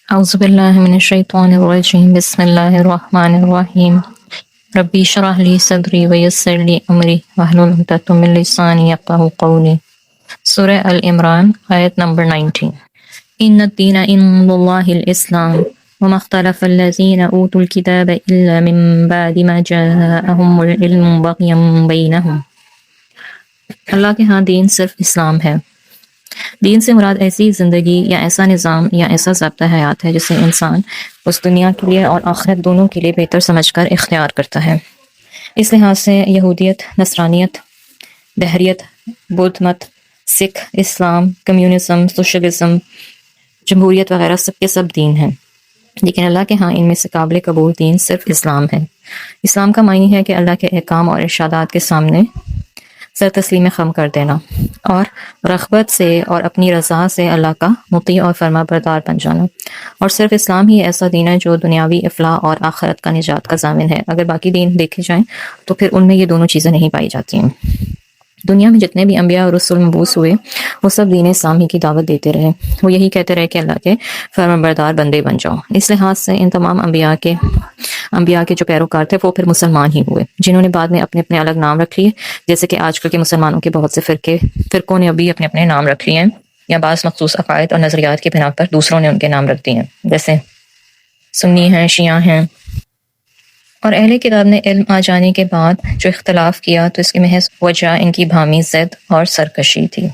أعوذ بالله من الشيطان الرجيم بسم الله الرحمن الرحيم ربي اشرح لي صدري ويسر لي أمري واحلل عقدة من لساني يفقهوا قولي. سورہ العمران آیت نمبر 19. إن الدين عند الله الإسلام وما اختلف الذين أوتوا الكتاب إلا من بعد ما جاءهم العلم بغيا بينهم. اللہ کے ہاں دین صرف اسلام ہے۔ دین سے مراد ایسی زندگی یا ایسا نظام یا ایسا ضابطہ حیات ہے جسے انسان اس دنیا کے لیے اور آخرت دونوں کے لیے بہتر سمجھ کر اختیار کرتا ہے۔ اس لحاظ سے یہودیت، نصرانیت، دہریت، بدھ مت، سکھ، اسلام، کمیونزم، سوشلزم، جمہوریت وغیرہ سب کے سب دین ہیں، لیکن اللہ کے ہاں ان میں سے قابل قبول دین صرف اسلام ہے۔ اسلام کا معنی ہے کہ اللہ کے احکام اور ارشادات کے سامنے سر تسلیم خم کر دینا اور رغبت سے اور اپنی رضا سے اللہ کا مطیع اور فرما بردار بن جانا، اور صرف اسلام ہی ایسا دین ہے جو دنیاوی افلاح اور آخرت کا نجات کا ضامن ہے۔ اگر باقی دین دیکھے جائیں تو پھر ان میں یہ دونوں چیزیں نہیں پائی جاتی ہیں۔ دنیا میں جتنے بھی انبیاء اور رسول مبعوث ہوئے وہ سب دین اسلام ہی کی دعوت دیتے رہے، وہ یہی کہتے رہے کہ اللہ کے فرمانبردار بندے بن جاؤ۔ اس لحاظ سے ان تمام انبیاء کے جو پیروکار تھے وہ پھر مسلمان ہی ہوئے، جنہوں نے بعد میں اپنے اپنے الگ نام رکھ لیے، جیسے کہ آج کل کے مسلمانوں کے بہت سے فرقوں نے ابھی اپنے اپنے نام رکھ لیے ہیں، یا بعض مخصوص عقائد اور نظریات کی بنا پر دوسروں نے ان کے نام رکھ دیے ہیں، جیسے سنی ہیں، شیعہ ہیں۔ اور اہل کتاب نے علم آ جانے کے بعد جو اختلاف کیا تو اس کی محض وجہ ان کی باہمی ضد اور سرکشی تھی۔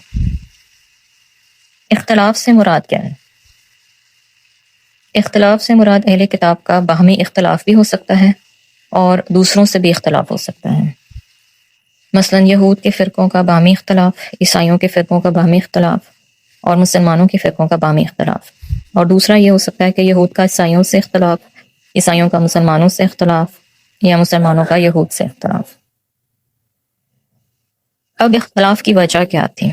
اختلاف سے مراد کیا ہے؟ اختلاف سے مراد اہل کتاب کا باہمی اختلاف بھی ہو سکتا ہے اور دوسروں سے بھی اختلاف ہو سکتا ہے۔ مثلا یہود کے فرقوں کا باہمی اختلاف، عیسائیوں کے فرقوں کا باہمی اختلاف، اور مسلمانوں کے فرقوں کا باہمی اختلاف۔ اور دوسرا یہ ہو سکتا ہے کہ یہود کا عیسائیوں سے اختلاف، عیسائیوں کا مسلمانوں سے اختلاف، یا مسلمانوں کا یہود سے اختلاف۔ اب اختلاف کی وجہ کیا تھی؟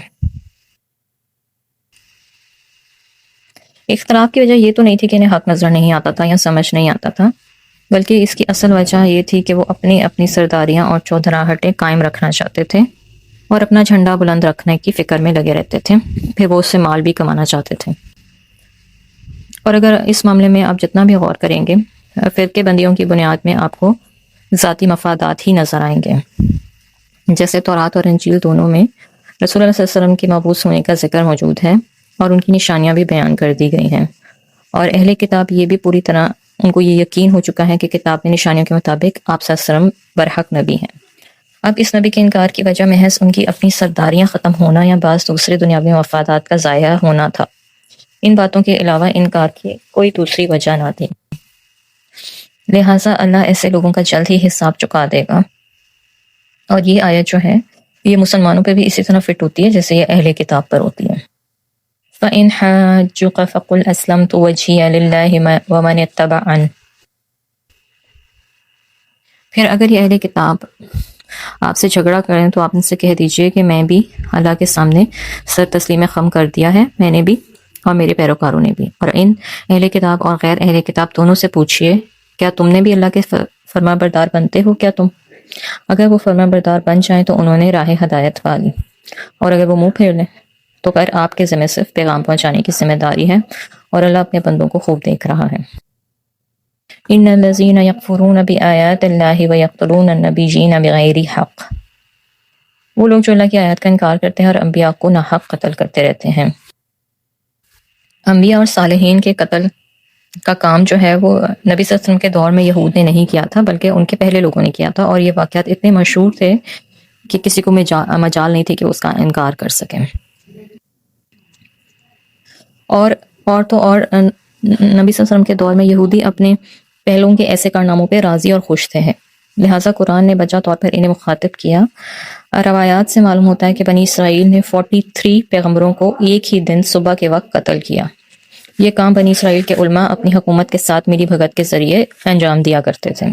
اختلاف کی وجہ یہ تو نہیں تھی کہ انہیں حق نظر نہیں آتا تھا یا سمجھ نہیں آتا تھا، بلکہ اس کی اصل وجہ یہ تھی کہ وہ اپنی اپنی سرداریاں اور چودھراہٹیں قائم رکھنا چاہتے تھے اور اپنا جھنڈا بلند رکھنے کی فکر میں لگے رہتے تھے، پھر وہ اس سے مال بھی کمانا چاہتے تھے۔ اور اگر اس معاملے میں آپ جتنا بھی غور کریں گے، فرقے بندیوں کی بنیاد میں آپ کو ذاتی مفادات ہی نظر آئیں گے۔ جیسے تورات اور انجیل دونوں میں رسول اللہ صلی اللہ علیہ وسلم کے مبعوث ہونے کا ذکر موجود ہے اور ان کی نشانیاں بھی بیان کر دی گئی ہیں، اور اہل کتاب یہ بھی پوری طرح ان کو یہ یقین ہو چکا ہے کہ کتاب میں نشانیوں کے مطابق آپ صلی اللہ علیہ وسلم برحق نبی ہیں۔ اب اس نبی کے انکار کی وجہ محض ان کی اپنی سرداریاں ختم ہونا یا بعض دوسرے دنیاوی مفادات کا ضائع ہونا تھا۔ ان باتوں کے علاوہ انکار کی کوئی دوسری وجہ نہ تھی، لہٰذا اللہ ایسے لوگوں کا جلد ہی حساب چکا دے گا۔ اور یہ آیت جو ہے یہ مسلمانوں پہ بھی اسی طرح فٹ ہوتی ہے جیسے یہ اہل کتاب پر ہوتی ہے۔ فَإِنْ حَاجُّوكَ فَقُلْ أَسْلَمْتُ وَجْهِيَ لِلَّهِ وَمَنِ اتَّبَعَنِ۔ پھر اگر یہ اہل کتاب آپ سے جھگڑا کریں تو آپ ان سے کہہ دیجئے کہ میں بھی اللہ کے سامنے سر تسلیم خم کر دیا ہے، میں نے بھی اور میرے پیروکاروں نے بھی۔ اور ان اہل کتاب اور غیر اہل کتاب دونوں سے پوچھئے کیا تم نے بھی اللہ کے فرما بردار بنتے ہو کیا تم؟ اگر وہ فرما بردار بن جائیں تو انہوں نے راہ ہدایت پا لی، اور اگر وہ منہ پھیر لیں تو پھر آپ کے ذمہ صرف پیغام پہنچانے کی ذمہ داری ہے، اور اللہ اپنے بندوں کو خوب دیکھ رہا ہے۔ ان الذين يكفرون بآيات الله ويقتلون النبيين بغير حق، وہ لوگ جو اللہ کی آیات کا انکار کرتے ہیں اور انبیاء کو ناحق قتل کرتے رہتے ہیں۔ انبیاء اور صالحین کے قتل کا کام جو ہے وہ نبی صلی اللہ علیہ وسلم کے دور میں یہود نے نہیں کیا تھا، بلکہ ان کے پہلے لوگوں نے کیا تھا، اور یہ واقعات اتنے مشہور تھے کہ کسی کو مجال نہیں تھی کہ اس کا انکار کر سکیں۔ اور نبی صلی اللہ علیہ وسلم کے دور میں یہودی اپنے پہلوں کے ایسے کارناموں پہ راضی اور خوش تھے، لہٰذا قرآن نے بجا طور پر انہیں مخاطب کیا۔ روایات سے معلوم ہوتا ہے کہ بنی اسرائیل نے 43 پیغمبروں کو ایک ہی دن صبح کے وقت قتل کیا۔ یہ کام بنی اسرائیل کے علماء اپنی حکومت کے ساتھ ملی بھگت کے ذریعے انجام دیا کرتے تھے،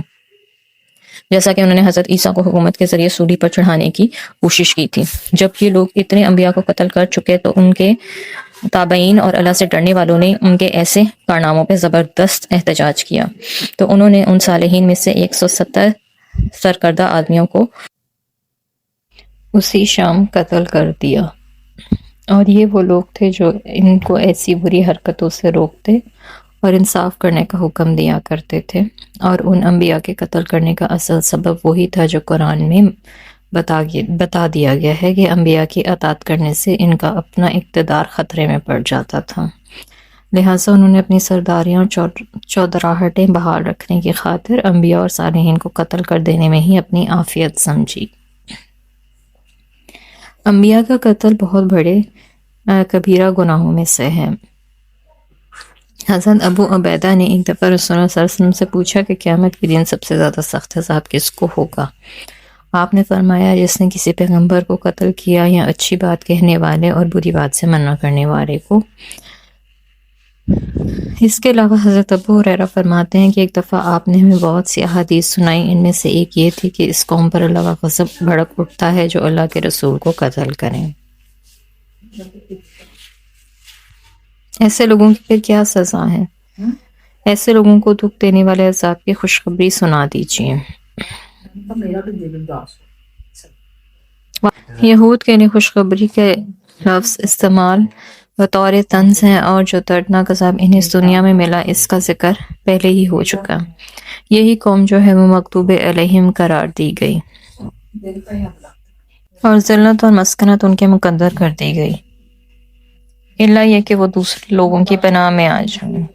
جیسا کہ انہوں نے حضرت عیسیٰ کو حکومت کے ذریعے سولی پر چڑھانے کی کوشش کی تھی۔ جب یہ لوگ اتنے انبیاء کو قتل کر چکے تو ان کے تابعین اور اللہ سے ڈرنے والوں نے ان کے ایسے کارناموں پہ زبردست احتجاج کیا، تو انہوں نے ان صالحین میں سے 170 سرکردہ آدمیوں کو اسی شام قتل کر دیا، اور یہ وہ لوگ تھے جو ان کو ایسی بری حرکتوں سے روکتے اور انصاف کرنے کا حکم دیا کرتے تھے، اور ان انبیاء کے قتل کرنے کا اصل سبب وہی تھا جو قرآن میں بتا دیا گیا ہے کہ انبیاء کی اطاعت کرنے سے ان کا اپنا اقتدار خطرے میں پڑ جاتا تھا، لہٰذا انہوں نے اپنی سرداریاں اور چودراہٹیں بحال رکھنے کی خاطر انبیاء اور صالحین کو قتل کر دینے میں ہی اپنی عافیت سمجھی۔ انبیاء کا قتل بہت بڑے کبیرہ گناہوں میں سے ہے۔ حضرت ابو عبیدہ نے ایک دفعہ رسول اللہ صلی اللہ علیہ وسلم سے پوچھا کہ قیامت کے دن سب سے زیادہ سخت عذاب کس کو ہوگا؟ آپ نے فرمایا جس نے کسی پیغمبر کو قتل کیا یا اچھی بات کہنے والے اور بری بات سے منع کرنے والے کو۔ اس کے علاوہ حضرت ابو ہریرہ فرماتے ہیں کہ ایک دفعہ آپ نے ہمیں بہت سی احادیث سنائی، ان میں سے ایک یہ تھی کہ اس قوم پر اللہ کا غضب بھڑک اٹھتا ہے جو اللہ کے رسول کو قتل کریں۔ ایسے لوگوں کی پھر کیا سزا ہے؟ ایسے لوگوں کو دکھ دینے والے عذاب کی خوشخبری سنا دیجیے۔ یہود کے لیے خوشخبری کے لفظ استعمال بطور طنز ہیں، اور جو دردناک عذاب انہیں اس دنیا میں ملا اس کا ذکر پہلے ہی ہو چکا۔ یہی قوم جو ہے وہ مغضوب علیہم قرار دی گئی اور ذلت اور مسکنت ان کے مقدر کر دی گئی، الا یہ کہ وہ دوسرے لوگوں کی پناہ میں آ جائیں۔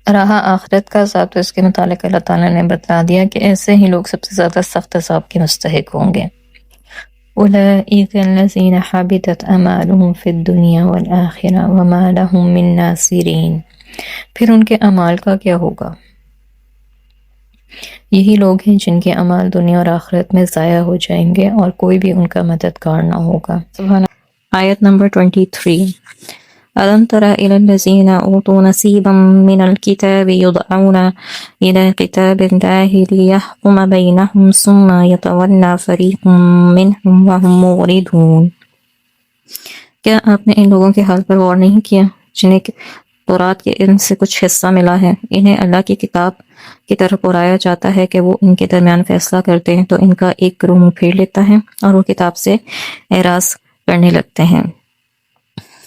رہا آخرت کا عذاب تو اس کے متعلق اللہ تعالیٰ نے بتلا دیا کہ ایسے ہی لوگ سب سے زیادہ سخت عذاب کے مستحق ہوں گے۔ أولئك الذين حبطت أعمالهم في الدنيا والآخرة وما لهم من ناصرين۔ پھر ان کے اعمال کا کیا ہوگا؟ یہی لوگ ہیں جن کے اعمال دنیا اور آخرت میں ضائع ہو جائیں گے اور کوئی بھی ان کا مددگار نہ ہوگا۔ سبحان آیت نمبر 23۔ أَلَمْ تَرَ إِلَى الَّذِينَ أُوتُوا نَصِيبًا مِنَ الْكِتَابِ يُدْعَوْنَ إِلَى كِتَابِ اللَّهِ لِيَحْكُمَ بَيْنَهُمْ ثُمَّ يَتَوَلَّى فَرِيقٌ مِّنْهُمْ وَهُمْ مُعْرِضُونَ۔ کیا آپ نے ان لوگوں کے حال پر غور نہیں کیا جنہیں تورات کے علم سے کچھ حصہ ملا ہے؟ انہیں اللہ کی کتاب کی طرف بلایا جاتا ہے کہ وہ ان کے درمیان فیصلہ کرتے ہیں، تو ان کا ایک گروہ منہ پھیر لیتا ہے اور وہ کتاب سے اعراض کرنے لگتے ہیں۔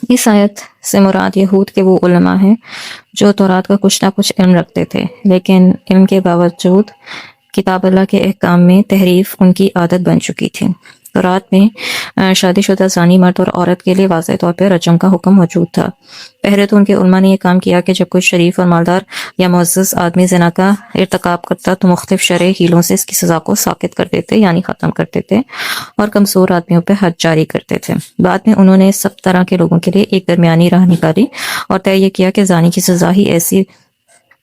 اس آیت سے مراد یہود کے وہ علماء ہیں جو تورات کا کچھ نہ کچھ علم رکھتے تھے، لیکن علم کے باوجود کتاب اللہ کے احکام میں تحریف ان کی عادت بن چکی تھی۔ تورات میں شادی شدہ زانی مرد اور عورت کے لیے واضح طور پہ رجم کا حکم موجود تھا۔ پہلے تو ان کے علماء نے یہ کام کیا کہ جب کوئی شریف اور مالدار یا معزز آدمی زنا کا ارتکاب کرتا تو مختلف شرعی ہیلوں سے اس کی سزا کو ساقط کر دیتے، یعنی ختم کر دیتے، اور کمزور آدمیوں پہ حد جاری کرتے تھے۔ بعد میں انہوں نے سب طرح کے لوگوں کے لیے ایک درمیانی راہ نکالی اور طے یہ کیا کہ زانی کی سزا ہی ایسی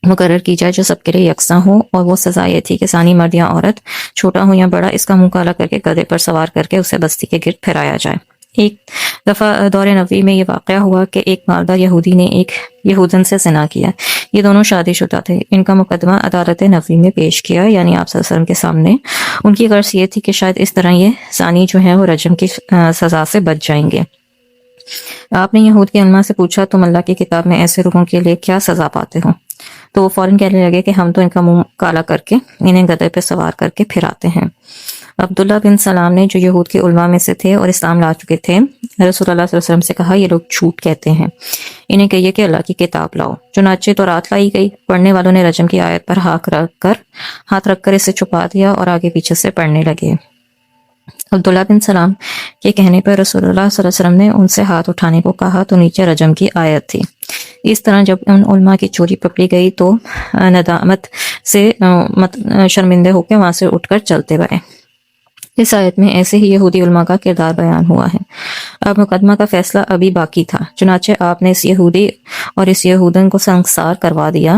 مقرر کی جائے جو سب کے لیے یکساں ہو، اور وہ سزا یہ تھی کہ زانی مرد یا عورت چھوٹا ہو یا بڑا اس کا منہ کالا کر کے گدھے پر سوار کر کے اسے بستی کے گرد پھیرایا جائے۔ ایک دفعہ دور نبوی میں یہ واقعہ ہوا کہ ایک مالدار یہودی نے ایک یہودن سے زنا کیا۔ یہ دونوں شادی شدہ تھے۔ ان کا مقدمہ عدالت نبوی میں پیش کیا، یعنی آپ صلی اللہ علیہ وسلم کے سامنے۔ ان کی غرض یہ تھی کہ شاید اس طرح یہ زانی جو ہیں وہ رجم کی سزا سے بچ جائیں گے۔ آپ نے یہود کے علماء سے پوچھا تم اللہ کی کتاب میں ایسے لوگوں کے لیے کیا سزا پاتے ہو؟ تو وہ فوراً کہنے لگے کہ ہم تو ان کا منہ کالا کر کے انہیں گدھے پہ سوار کر کے پھراتے ہیں۔ عبداللہ بن سلام نے، جو یہود کے علماء میں سے تھے اور اسلام لا چکے تھے، رسول اللہ صلی اللہ علیہ وسلم سے کہا یہ لوگ جھوٹ کہتے ہیں، انہیں کہیے کہ اللہ کی کتاب لاؤ۔ چنانچہ تورات لائی گئی۔ پڑھنے والوں نے رجم کی آیت پر ہاتھ رکھ کر اسے چھپا دیا اور آگے پیچھے سے پڑھنے لگے۔ عبداللہ بن سلام کے کہنے پر رسول اللہ صلی اللہ علیہ وسلم نے ان سے ہاتھ اٹھانے کو کہا تو نیچے رجم کی آیت تھی۔ اس طرح جب ان علماء کی چوری پکڑی گئی تو ندامت سے شرمندے ہو کے وہاں سے اٹھ کر چلتے گئے۔ اس آیت میں ایسے ہی یہودی علماء کا کردار بیان ہوا ہے۔ اب مقدمہ کا فیصلہ ابھی باقی تھا، چنانچہ آپ نے اس یہودی اور اس یہودن کو سنگسار کروا دیا۔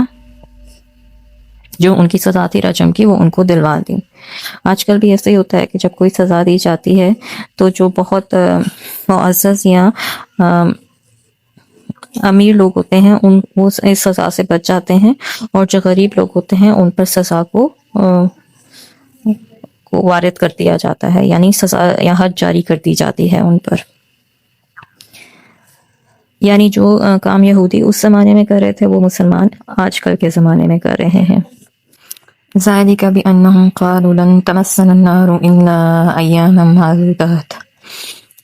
جو ان کی سزا تھی رجم کی وہ ان کو دلوا دی۔ آج کل بھی ایسے ہی ہوتا ہے کہ جب کوئی سزا دی جاتی ہے تو جو بہت معزز یا امیر لوگ ہوتے ہیں وہ اس سزا سے بچ جاتے ہیں، اور جو غریب لوگ ہوتے ہیں ان پر سزا کو وارد کر دیا جاتا ہے، یعنی سزا یا حد جاری کر دی جاتی ہے ان پر۔ یعنی جو کام یہودی اس زمانے میں کر رہے تھے وہ مسلمان آج کل کے زمانے میں کر رہے ہیں۔ ذَلِكَ بِأَنَّهُمْ قَالُوا لَن تَمَسَّنَا النَّارُ إِلَّا أَيَّامًا مَّعْدُودَاتٍ۔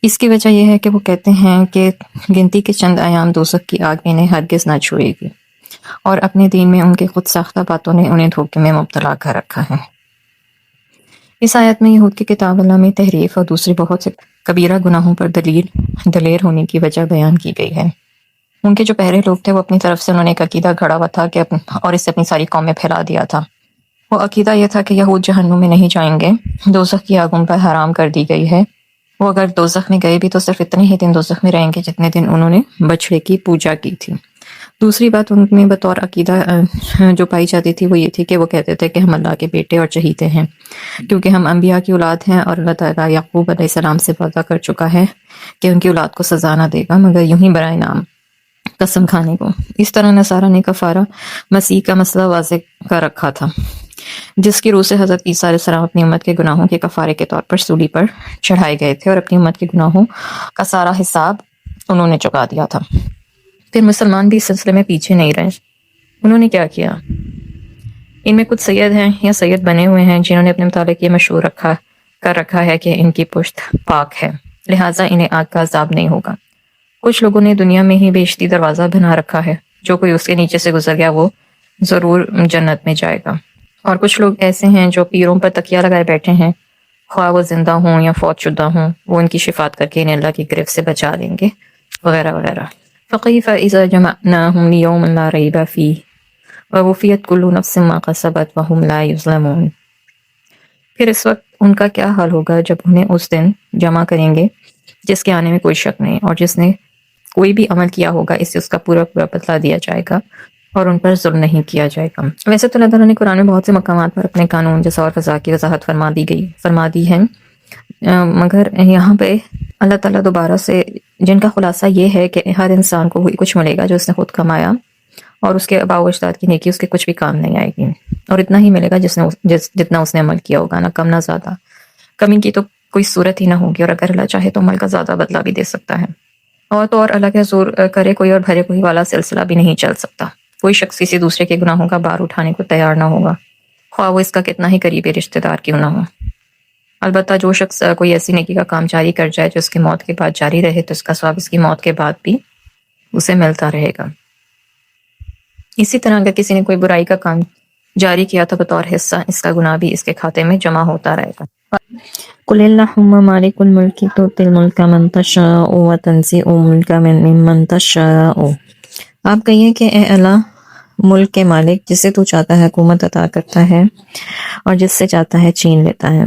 اس کی وجہ یہ ہے کہ وہ کہتے ہیں کہ گنتی کے چند ایام دوزخ کی آگ انہیں ہرگز نہ چھوئے گی۔ اور اپنے دین میں ان کے خود ساختہ باتوں نے انہیں دھوکے میں مبتلا کر رکھا ہے۔ اس آیت میں یہود کی کتاب اللہ میں تحریف اور دوسری بہت سے کبیرہ گناہوں پر دلیر ہونے کی وجہ بیان کی گئی ہے۔ ان کے جو پہلے لوگ تھے وہ اپنی طرف سے انہوں نے ایک عقیدہ گھڑا ہوا تھا کہ اور اس سے اپنی ساری قوم میں پھیلا دیا تھا۔ وہ عقیدہ یہ تھا کہ یہود جہنم میں نہیں جائیں گے، دوزخ کی آگ ان پر حرام کر دی گئی ہے۔ وہ اگر دوزخ میں گئے بھی تو صرف اتنے ہی دن دوزخ میں رہیں گے جتنے دن انہوں نے بچھڑے کی پوجا کی تھی۔ دوسری بات ان میں بطور عقیدہ جو پائی جاتی تھی وہ یہ تھی کہ وہ کہتے تھے کہ ہم اللہ کے بیٹے اور چہیتے ہیں، کیونکہ ہم انبیاء کی اولاد ہیں، اور اللہ تعالیٰ یعقوب علیہ السلام سے وعدہ کر چکا ہے کہ ان کی اولاد کو سزا نہ دے گا مگر یوں ہی برائے نام قسم کھانے کو۔ اس طرح نصارہ نے کفارہ مسیح کا مسئلہ واضح کر رکھا تھا، جس کی روح سے حضرت عیسیٰ علیہ السلام اپنی امت کے گناہوں کے کفارے کے طور پر سولی پر چڑھائے گئے تھے، اور اپنی امت کے گناہوں کا سارا حساب انہوں نے چکا دیا تھا۔ پھر مسلمان بھی اس سلسلے میں پیچھے نہیں رہے۔ انہوں نے کیا کیا؟ ان میں کچھ سید ہیں یا سید بنے ہوئے ہیں جنہوں نے اپنے متعلق یہ مشہور کر رکھا ہے کہ ان کی پشت پاک ہے، لہٰذا انہیں آگ کا عذاب نہیں ہوگا۔ کچھ لوگوں نے دنیا میں ہی بیشتی دروازہ بنا رکھا ہے، جو کوئی اس کے نیچے سے گزر گیا وہ ضرور جنت میں جائے گا۔ اور کچھ لوگ ایسے ہیں جو پیروں پر تکیہ لگائے بیٹھے ہیں، خواہ وہ زندہ ہوں یا فوت شدہ ہوں، وہ ان کی شفاعت کر کے انہیں اللہ کی گرفت سے بچا لیں گے، وغیرہ وغیرہ۔ فَكَيْفَ إِذَا جَمَعْنَاهُمْ لِيَوْمٍ لَا رَيْبَ فِيهِ وَوُفِّيَتْ كُلُّ نَفْسٍ مَا كَسَبَتْ وَهُمْ لَا يُظْلَمُونَ۔ پھر اس وقت ان کا کیا حال ہوگا جب انہیں اس دن جمع کریں گے جس کے آنے میں کوئی شک نہیں، اور جس نے کوئی بھی عمل کیا ہوگا اس سے اس کا پورا پورا بدلہ دیا جائے گا اور ان پر ظلم نہیں کیا جائے گا۔ ویسے تو اللہ تعالیٰ نے قرآن میں بہت سے مقامات پر اپنے قانون جزا اور قضا کی وضاحت فرما دی ہے، مگر یہاں پہ اللہ تعالیٰ دوبارہ سے جن کا خلاصہ یہ ہے کہ ہر انسان کو وہی کچھ ملے گا جو اس نے خود کمایا، اور اس کے آباء و اجداد کی نیکی اس کے کچھ بھی کام نہیں آئے گی، اور اتنا ہی ملے گا جتنا اس نے عمل کیا ہوگا، نہ کم نہ زیادہ۔ کمی کی تو کوئی صورت ہی نہ ہوگی، اور اگر اللہ چاہے تو عمل کا زیادہ بدلہ بھی دے سکتا ہے۔ اور تو اور اللہ کے حضور کرے کوئی اور بھرے کوئی والا سلسلہ بھی نہیں چل سکتا۔ کوئی شخص کسی دوسرے کے گناہوں کا بار اٹھانے کو تیار نہ ہوگا، خواہ وہ اس کا کتنا ہی قریبی رشتہ دار کیوں نہ ہو۔ البتہ جو شخص کوئی ایسی نیکی کا کام جاری کر جائے جو اس کی موت کے بعد جاری رہے تو اس کا ثواب اس کی موت کے بعد بھی اسے ملتا رہے گا۔ اسی طرح اگر کسی نے کوئی برائی کا کام جاری کیا تو بطور حصہ اس کا گناہ بھی اس کے کھاتے میں جمع ہوتا رہے گا۔ قُلِ اللَّهُمَّ مَالِكَ الْمُلْكِ تُؤْتِي الْمُلْكَ مَن تَشَاءُ وَتَنزِعُ الْمُلْكَ مِمَّن تَشَاءُ۔ آپ کہیے کہ اے اللہ، ملک کے مالک، جسے تو چاہتا ہے حکومت عطا کرتا ہے اور جس سے چاہتا ہے چھین لیتا ہے۔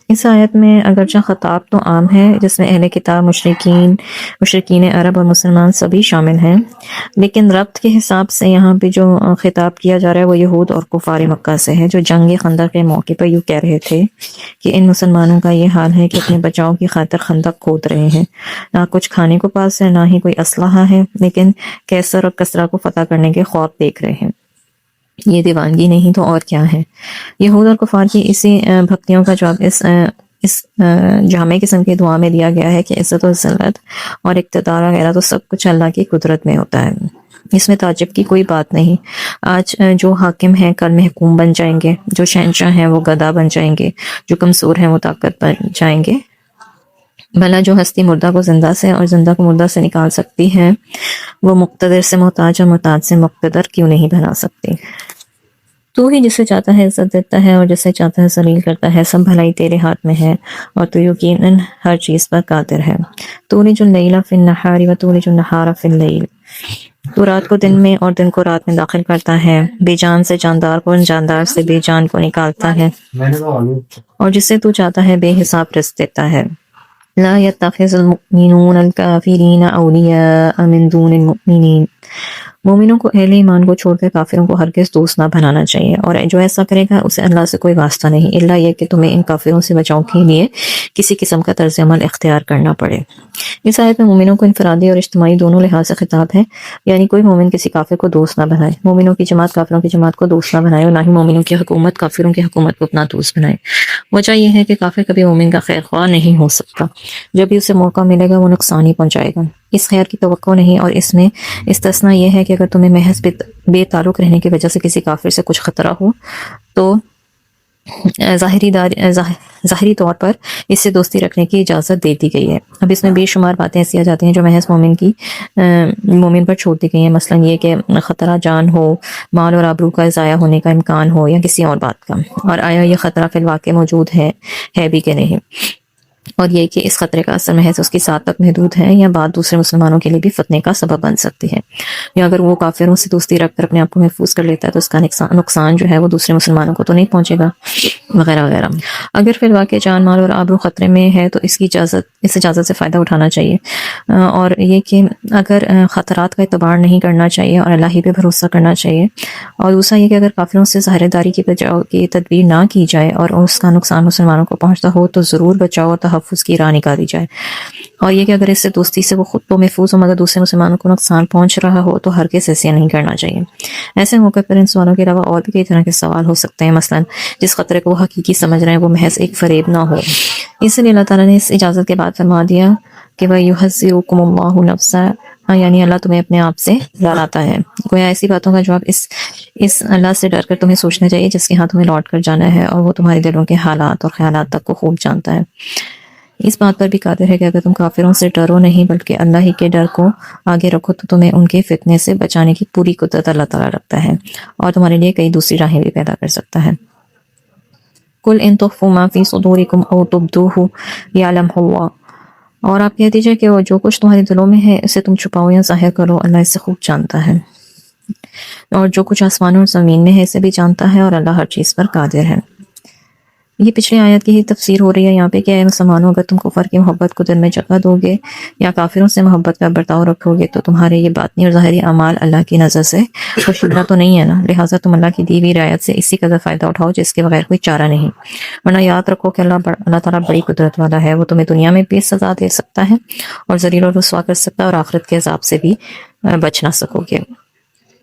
اس آیت میں اگرچہ خطاب تو عام ہے جس میں اہل کتاب، مشرکین عرب اور مسلمان سبھی شامل ہیں، لیکن ربط کے حساب سے یہاں پہ جو خطاب کیا جا رہا ہے وہ یہود اور کفار مکہ سے ہے، جو جنگ خندق کے موقع پر یوں کہہ رہے تھے کہ ان مسلمانوں کا یہ حال ہے کہ اپنے بچاؤ کی خاطر خندق کھود رہے ہیں، نہ کچھ کھانے کو پاس ہے، نہ ہی کوئی اسلحہ ہے، لیکن کیسر اور کسرا کو فتح کرنے کے خواب دیکھ رہے ہیں۔ یہ دیوانگی نہیں تو اور کیا ہے؟ یہود اور کفار کی اسی بھکتیوں کا جواب اس جامع قسم کی دعا میں دیا گیا ہے کہ عزت و ذلت اور اقتدار وغیرہ تو سب کچھ اللہ کی قدرت میں ہوتا ہے، اس میں تعجب کی کوئی بات نہیں۔ آج جو حاکم ہیں کل محکوم بن جائیں گے، جو شہنشاہ ہیں وہ گدا بن جائیں گے، جو کمزور ہیں وہ طاقت بن جائیں گے۔ بھلا جو ہستی مردہ کو زندہ سے اور زندہ کو مردہ سے نکال سکتی ہے، وہ مقتدر سے محتاج اور محتاج سے مقتدر کیوں نہیں بنا سکتی؟ تو ہی جسے چاہتا ہے عزت دیتا ہے اور جسے چاہتا ہے ذلیل کرتا ہے، سب بھلائی تیرے ہاتھ میں ہے اور تو یقیناً ہر چیز پر قادر ہے۔ تولج اللیل فی النہار وتولج النہار فی اللیل۔ تو رات کو دن میں اور دن کو رات میں داخل کرتا ہے، بے جان سے جاندار کو، جاندار سے بے جان کو نکالتا ہے، اور جسے تو چاہتا ہے بے حساب رزق دیتا ہے۔ لا يتخذ المؤمنون الكافرین اولیاء من دون المؤمنین۔ مومنوں کو، اہل ایمان کو چھوڑ کر کافروں کو ہرگز دوست نہ بنانا چاہیے، اور جو ایسا کرے گا اسے اللہ سے کوئی واسطہ نہیں، الا یہ کہ تمہیں ان کافروں سے بچاؤ کے لیے کسی قسم کا طرز عمل اختیار کرنا پڑے۔ اس آیت میں مومنوں کو انفرادی اور اجتماعی دونوں لحاظ سے خطاب ہے، یعنی کوئی مومن کسی کافر کو دوست نہ بنائے، مومنوں کی جماعت کافروں کی جماعت کو دوست نہ بنائے، اور نہ ہی مومنوں کی حکومت کافروں کی حکومت کو اپنا دوست بنائے۔ وجہ یہ ہے کہ کافر کبھی مومن کا خیر خواہ نہیں ہو سکتا، جب بھی اسے موقع ملے گا وہ نقصان ہی پہنچائے گا، اس خیر کی توقع نہیں۔ اور اس میں استثناء یہ ہے کہ اگر تمہیں محض بے تعلق رہنے کی وجہ سے کسی کافر سے کچھ خطرہ ہو تو ظاہری طور پر اس سے دوستی رکھنے کی اجازت دے دی گئی ہے۔ اب اس میں بے شمار باتیں ایسی آ جاتی ہیں جو محض مومن پر چھوڑ دی گئی ہیں، مثلا یہ کہ خطرہ جان ہو، مال اور آبرو کا ضائع ہونے کا امکان ہو، یا کسی اور بات کا، اور آیا یہ خطرہ فی الواقع موجود ہے بھی کہ نہیں، اور یہ کہ اس خطرے کا اثر محض اس کی ساتھ تک محدود ہے یا بات دوسرے مسلمانوں کے لیے بھی فتنے کا سبب بن سکتی ہے، یا اگر وہ کافروں سے دوستی رکھ کر اپنے آپ کو محفوظ کر لیتا ہے تو اس کا نقصان جو ہے وہ دوسرے مسلمانوں کو تو نہیں پہنچے گا، وغیرہ وغیرہ۔ اگر فی الواقع جان، مال اور آبرو خطرے میں ہے تو اس اجازت سے فائدہ اٹھانا چاہیے، اور یہ کہ اگر خطرات کا اعتبار نہیں کرنا چاہیے اور اللہ ہی پہ بھروسہ کرنا چاہیے، اور دوسرا یہ کہ اگر کافروں سے ظاہر داری کی بچاؤ کی تدبیر نہ کی جائے اور اس کا نقصان مسلمانوں کو پہنچتا ہو تو ضرور بچاؤ اور تحفظ کی راہ نکالی جائے، اور یہ کہ اگر اس سے دوستی سے وہ خود تو محفوظ ہو مگر دوسرے مسلمانوں کو نقصان پہنچ رہا ہو تو ہرگز ایسے نہیں کرنا چاہیے۔ ایسے موقع پر ان سوالوں کے علاوہ اور بھی کئی طرح کے سوال ہو سکتے ہیں، مثلا جس خطرے کو وہ حقیقی سمجھ رہے ہیں وہ محض ایک فریب نہ ہو، اس لیے اللہ تعالیٰ نے اس اجازت کے بعد فرما دیا کہ وَيُحَذِّرُكُمُ اللَّهُ نَفْسَهُ، یعنی اللہ تمہیں اپنے آپ سے ڈراتا ہے۔ گویا ایسی باتوں کا جواب اس اللہ سے ڈر کر تمہیں سوچنا چاہیے جس کے ہاں تمہیں لوٹ کر جانا ہے، اور وہ تمہارے دلوں کے حالات اور خیالات تک کو خوب جانتا ہے۔ اس بات پر بھی قادر ہے کہ اگر تم کافروں سے ڈرو نہیں بلکہ اللہ ہی کے ڈر کو آگے رکھو تو تمہیں ان کے فتنے سے بچانے کی پوری قدرت اللہ تعالیٰ رکھتا ہے، اور تمہارے لیے کئی دوسری راہیں بھی پیدا کر سکتا ہے۔ قُلْ إِن تُخْفُوا مَا فِي صُدُورِكُمْ أَوْ تُبْدُوهُ يَعْلَمْهُ اللَّهُ، اور آپ کہہ دیجئے کہ وہ جو کچھ تمہارے دلوں میں ہے اسے تم چھپاؤ یا ظاہر کرو، اللہ اسے خوب جانتا ہے، اور جو کچھ آسمانوں اور زمین میں ہے اسے بھی جانتا ہے، اور اللہ ہر چیز پر قادر ہے۔ یہ پچھلی آیت کی ہی تفسیر ہو رہی ہے یہاں پہ کہ اے مسلمانوں، اگر تم کفر کی محبت کو دل میں جگہ دو گے یا کافروں سے محبت کا برتاؤ رکھو گے تو تمہارے یہ باطنی اور ظاہری اعمال اللہ کی نظر سے پوشیدہ تو نہیں ہے نا، لہٰذا تم اللہ کی دی ہوئی رعایت سے اسی قدر فائدہ اٹھاؤ جس کے بغیر کوئی چارہ نہیں، ورنہ یاد رکھو کہ اللہ تعالیٰ بڑی قدرت والا ہے، وہ تمہیں دنیا میں بھی سزا دے سکتا ہے اور ذلیل اور رسوا کر سکتا ہے، اور آخرت کے عذاب سے بھی بچ نہ سکو گے۔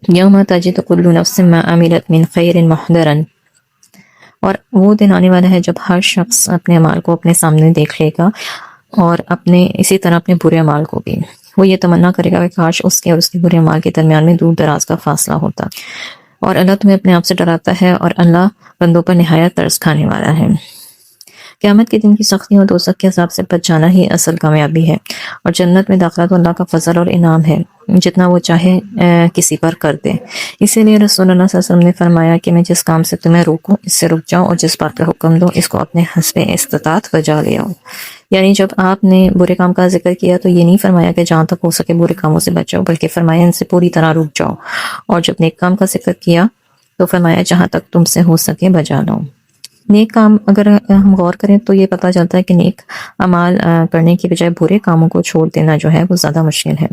یوم تجد کل نفس ما عملت من خیر محضرا، اور وہ دن آنے والا ہے جب ہر شخص اپنے اعمال کو اپنے سامنے دیکھ لے گا، اور اسی طرح اپنے برے اعمال کو بھی۔ وہ یہ تمنا کرے گا کہ کاش اس کے اور اس کے برے اعمال کے درمیان میں دور دراز کا فاصلہ ہوتا، اور اللہ تمہیں اپنے آپ سے ڈراتا ہے، اور اللہ بندوں پر نہایت ترس کھانے والا ہے۔ قیامت کے دن کی سختی اور دوزخ کے عذاب سے بچ جانا ہی اصل کامیابی ہے، اور جنت میں داخلہ تو اللہ کا فضل اور انعام ہے، جتنا وہ چاہے کسی پر کر دے۔ اسی لیے رسول اللہ صلی اللہ علیہ وسلم نے فرمایا کہ میں جس کام سے تمہیں روکوں اس سے رک جاؤ، اور جس بات کا حکم دو اس کو اپنے حسب استطاعت بجا لے آؤ۔ یعنی جب آپ نے برے کام کا ذکر کیا تو یہ نہیں فرمایا کہ جہاں تک ہو سکے برے کاموں سے بچو، بلکہ فرمایا ان سے پوری طرح رک جاؤ، اور جب نیک کام کا ذکر کیا تو فرمایا جہاں تک تم سے ہو سکے بجا لاؤ۔ نیک کام اگر ہم غور کریں تو یہ پتہ چلتا ہے کہ نیک اعمال کرنے کی بجائے برے کاموں کو چھوڑ دینا جو ہے وہ زیادہ مشکل ہے،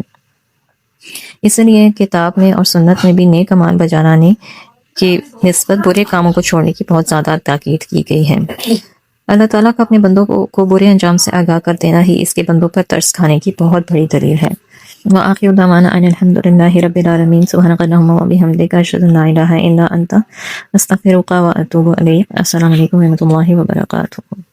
اس لیے کتاب میں اور سنت میں بھی نیک اعمال بجا لانے کی نسبت برے کاموں کو چھوڑنے کی بہت زیادہ تاکید کی گئی ہے۔ اللہ تعالیٰ کا اپنے بندوں کو برے انجام سے آگاہ کر دینا ہی اس کے بندوں پر ترس کھانے کی بہت بڑی دلیل ہے۔ وآخر دعوانا ان الحمد للہ رب العالمین، سبحانک اللہم وبحمدک، اشہد ان لا الہ الا انت، استغفرک واتوب الیک۔ السلام علیکم ورحمۃ اللہ وبرکاتہ۔